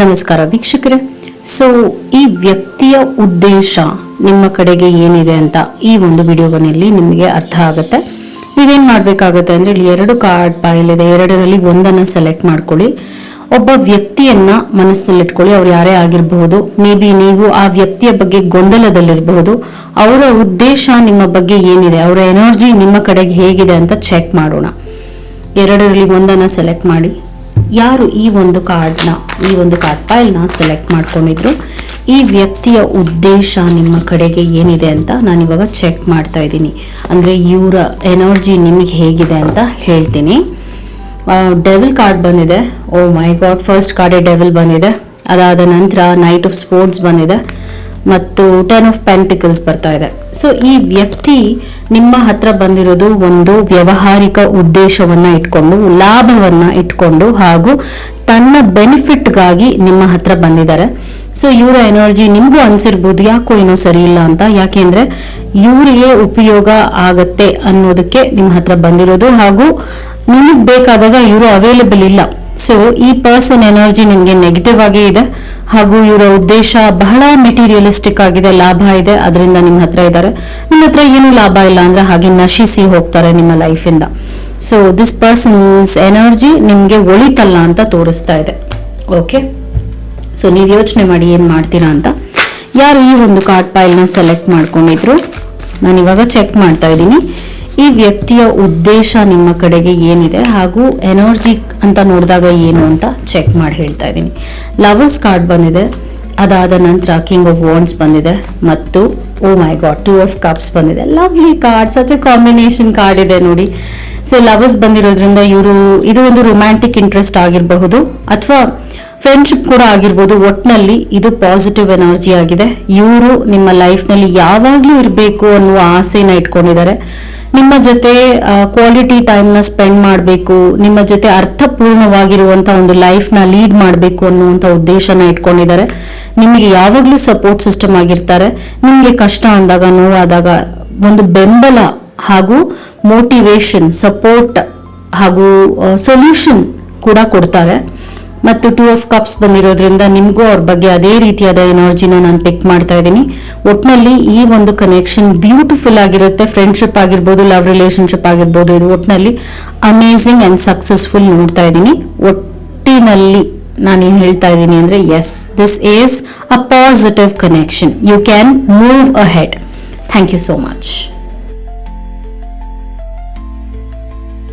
ನಮಸ್ಕಾರ ವೀಕ್ಷಕರೇ. ಸೊ ಈ ವ್ಯಕ್ತಿಯ ಉದ್ದೇಶ ನಿಮ್ಮ ಕಡೆಗೆ ಏನಿದೆ ಅಂತ ಈ ಒಂದು ವಿಡಿಯೋನಲ್ಲಿ ನಿಮಗೆ ಅರ್ಥ ಆಗುತ್ತೆ. ನೀವೇನ್ ಮಾಡ್ಬೇಕಾಗತ್ತೆ ಅಂದ್ರೆ ಇಲ್ಲಿ 2 ಕಾರ್ಡ್ ಪೈಲ್ ಇದೆ, ಎರಡರಲ್ಲಿ ಒಂದನ್ನ ಸೆಲೆಕ್ಟ್ ಮಾಡ್ಕೊಳ್ಳಿ. ಒಬ್ಬ ವ್ಯಕ್ತಿಯನ್ನ ಮನಸ್ಸಿನಲ್ಲಿ ಇಟ್ಕೊಳ್ಳಿ. ಅವ್ರು ಯಾರೇ ಆಗಿರಬಹುದು. ಮೇ ಬಿ ನೀವು ಆ ವ್ಯಕ್ತಿಯ ಬಗ್ಗೆ ಗೊಂದಲದಲ್ಲಿರಬಹುದು. ಅವರ ಉದ್ದೇಶ ನಿಮ್ಮ ಬಗ್ಗೆ ಏನಿದೆ, ಅವರ ಎನರ್ಜಿ ನಿಮ್ಮ ಕಡೆಗೆ ಹೇಗಿದೆ ಅಂತ ಚೆಕ್ ಮಾಡೋಣ. ಎರಡರಲ್ಲಿ ಒಂದನ್ನ ಸೆಲೆಕ್ಟ್ ಮಾಡಿ. ಯಾರು ಈ ಒಂದು ಕಾರ್ಡ್ ಪೈಲ್ ನ ಸೆಲೆಕ್ಟ್ ಮಾಡ್ಕೊಂಡಿದ್ರು, ಈ ವ್ಯಕ್ತಿಯ ಉದ್ದೇಶ ನಿಮ್ಮ ಕಡೆಗೆ ಏನಿದೆ ಅಂತ ನಾನು ಇವಾಗ ಚೆಕ್ ಮಾಡ್ತಾ ಇದ್ದೀನಿ. ಅಂದ್ರೆ ಇವರ ಎನರ್ಜಿ ನಿಮಗೆ ಹೇಗಿದೆ ಅಂತ ಹೇಳ್ತೀನಿ. ಡೆವಿಲ್ ಕಾರ್ಡ್ ಬಂದಿದೆ. ಓ ಮೈ ಗಾಡ್, ಫಸ್ಟ್ ಕಾರ್ಡ್ ಡೆವಿಲ್ ಬಂದಿದೆ. ಅದಾದ ನಂತರ ನೈಟ್ ಆಫ್ ಸ್ಪೋರ್ಟ್ಸ್ ಬಂದಿದೆ ಮತ್ತು 10 ಆಫ್ ಪೆಂಟಿಕಲ್ಸ್ ಬರ್ತಾ ಇದೆ. ಸೊ ಈ ವ್ಯಕ್ತಿ ನಿಮ್ಮ ಹತ್ರ ಬಂದಿರೋದು ಒಂದು ವ್ಯವಹಾರಿಕ ಉದ್ದೇಶವನ್ನ ಇಟ್ಕೊಂಡು, ಲಾಭವನ್ನ ಇಟ್ಕೊಂಡು ಹಾಗೂ ತನ್ನ ಬೆನಿಫಿಟ್ಗಾಗಿ ನಿಮ್ಮ ಹತ್ರ ಬಂದಿದ್ದಾರೆ. ಸೊ ಇವರ ಎನರ್ಜಿ ನಿಮ್ಗೂ ಅನ್ಸಿರ್ಬೋದು ಯಾಕೋ ಏನೋ ಸರಿ ಇಲ್ಲ ಅಂತ. ಯಾಕೆಂದ್ರೆ ಇವರಿಗೆ ಉಪಯೋಗ ಆಗತ್ತೆ ಅನ್ನೋದಕ್ಕೆ ನಿಮ್ಮ ಹತ್ರ ಬಂದಿರೋದು, ಹಾಗೂ ನಿಮಗೆ ಬೇಕಾದಾಗ ಇವರು ಅವೈಲೇಬಲ್ ಇಲ್ಲ. ಸೊ ಈ ಪರ್ಸನ್ ಎನರ್ಜಿ ನಿಮ್ಗೆ ನೆಗೆಟಿವ್ ಆಗಿ ಇದೆ, ಹಾಗೂ ಇವರ ಉದ್ದೇಶ ಬಹಳ ಮೆಟೀರಿಯಲಿಸ್ಟಿಕ್ ಆಗಿದೆ, ಲಾಭ ಇದೆ, ಅದರಿಂದ ನಿಮ್ಮ ಹತ್ರ ಇದ್ದಾರೆ. ನಿಮ್ಮ ಹತ್ರ ಏನು ಲಾಭ ಇಲ್ಲ ಅಂದ್ರೆ ಹಾಗೆ ನಶಿಸಿ ಹೋಗ್ತಾರೆ ನಿಮ್ಮ ಲೈಫ್ ಇಂದ. ಸೊ ದಿಸ್ ಪರ್ಸನ್ಸ್ ಎನರ್ಜಿ ನಿಮ್ಗೆ ಒಳಿತಲ್ಲ ಅಂತ ತೋರಿಸ್ತಾ ಇದೆ. ಓಕೆ, ಸೊ ನೀವು ಯೋಚನೆ ಮಾಡಿ ಏನ್ ಮಾಡ್ತೀರಾ ಅಂತ. ಯಾರು ಈ ಒಂದು ಕಾರ್ಡ್ ಪೈಲ್ ನ ಸೆಲೆಕ್ಟ್ ಮಾಡ್ಕೊಂಡಿದ್ರು, ನಾನು ಇವಾಗ ಚೆಕ್ ಮಾಡ್ತಾ ಇದ್ದೀನಿ. ಈ ವ್ಯಕ್ತಿಯ ಉದ್ದೇಶ ನಿಮ್ಮ ಕಡೆಗೆ ಏನಿದೆ ಹಾಗೂ ಎನರ್ಜಿ ಅಂತ ನೋಡಿದಾಗ ಏನು ಅಂತ ಚೆಕ್ ಮಾಡಿ ಹೇಳ್ತಾ ಇದ್ದೀನಿ. ಲವರ್ಸ್ ಕಾರ್ಡ್ ಬಂದಿದೆ. ಅದಾದ ನಂತರ ಕಿಂಗ್ ಆಫ್ ವಾಂಡ್ಸ್ ಬಂದಿದೆ ಮತ್ತು ಓ ಮೈ ಗಾಡ್ 2 ಆಫ್ ಕಪ್ಸ್ ಬಂದಿದೆ. Lovely card, such A combination card ಇದೆ ನೋಡಿ. ಸೊ ಲವರ್ಸ್ ಬಂದಿರೋದ್ರಿಂದ ಇದು ಒಂದು ರೊಮ್ಯಾಂಟಿಕ್ ಇಂಟ್ರೆಸ್ಟ್ ಆಗಿರಬಹುದು ಅಥವಾ ಫ್ರೆಂಡ್ಶಿಪ್ ಕೂಡ ಆಗಿರ್ಬೋದು. ಒಟ್ನಲ್ಲಿ ಇದು ಪಾಸಿಟಿವ್ ಎನರ್ಜಿ ಆಗಿದೆ. ಇವರು ನಿಮ್ಮ ಲೈಫ್ ನಲ್ಲಿ ಯಾವಾಗ್ಲೂ ಇರಬೇಕು ಅನ್ನುವ ಆಸೆನ ಇಟ್ಕೊಂಡಿದ್ದಾರೆ. ನಿಮ್ಮ ಜೊತೆ ಕ್ವಾಲಿಟಿ ಟೈಮ್ ನ ಸ್ಪೆಂಡ್ ಮಾಡಬೇಕು, ನಿಮ್ಮ ಜೊತೆ ಅರ್ಥಪೂರ್ಣವಾಗಿರುವಂತ ಒಂದು ಲೈಫ್ ನ ಲೀಡ್ ಮಾಡಬೇಕು ಅನ್ನುವಂತ ಉದ್ದೇಶನ ಇಟ್ಕೊಂಡಿದ್ದಾರೆ. ನಿಮಗೆ ಯಾವಾಗ್ಲೂ ಸಪೋರ್ಟ್ ಸಿಸ್ಟಮ್ ಆಗಿರ್ತಾರೆ. ನಿಮ್ಗೆ ಕಷ್ಟ ಅಂದಾಗ, ನೋವಾದಾಗ ಒಂದು ಬೆಂಬಲ ಹಾಗೂ ಮೋಟಿವೇಶನ್, ಸಪೋರ್ಟ್ ಹಾಗೂ ಸೊಲ್ಯೂಷನ್ ಕೂಡ ಕೊಡ್ತಾರೆ. ಮತ್ತು 2 ಆಫ್ ಕಪ್ಸ್ ಬಂದಿರೋದ್ರಿಂದ ನಿಮ್ಗೂ ಅವ್ರ ಬಗ್ಗೆ ಅದೇ ರೀತಿಯಾದ ಎನರ್ಜಿನ ನಾನು ಪಿಕ್ ಮಾಡ್ತಾ ಇದ್ದೀನಿ. ಒಟ್ನಲ್ಲಿ ಈ ಒಂದು ಕನೆಕ್ಷನ್ ಬ್ಯೂಟಿಫುಲ್ ಆಗಿರುತ್ತೆ. ಫ್ರೆಂಡ್ಶಿಪ್ ಆಗಿರ್ಬೋದು, ಲವ್ ರಿಲೇಶನ್ಶಿಪ್ ಆಗಿರ್ಬೋದು, ಇದು ಒಟ್ನಲ್ಲಿ ಅಮೇಸಿಂಗ್ ಅಂಡ್ ಸಕ್ಸಸ್ಫುಲ್ ನೋಡ್ತಾ ಇದ್ದೀನಿ. ಒಟ್ಟಿನಲ್ಲಿ ನಾನು ಏನ್ ಹೇಳ್ತಾ ಇದ್ದೀನಿ ಅಂದ್ರೆ, yes, this is a positive connection. You can move ahead. Thank you so much.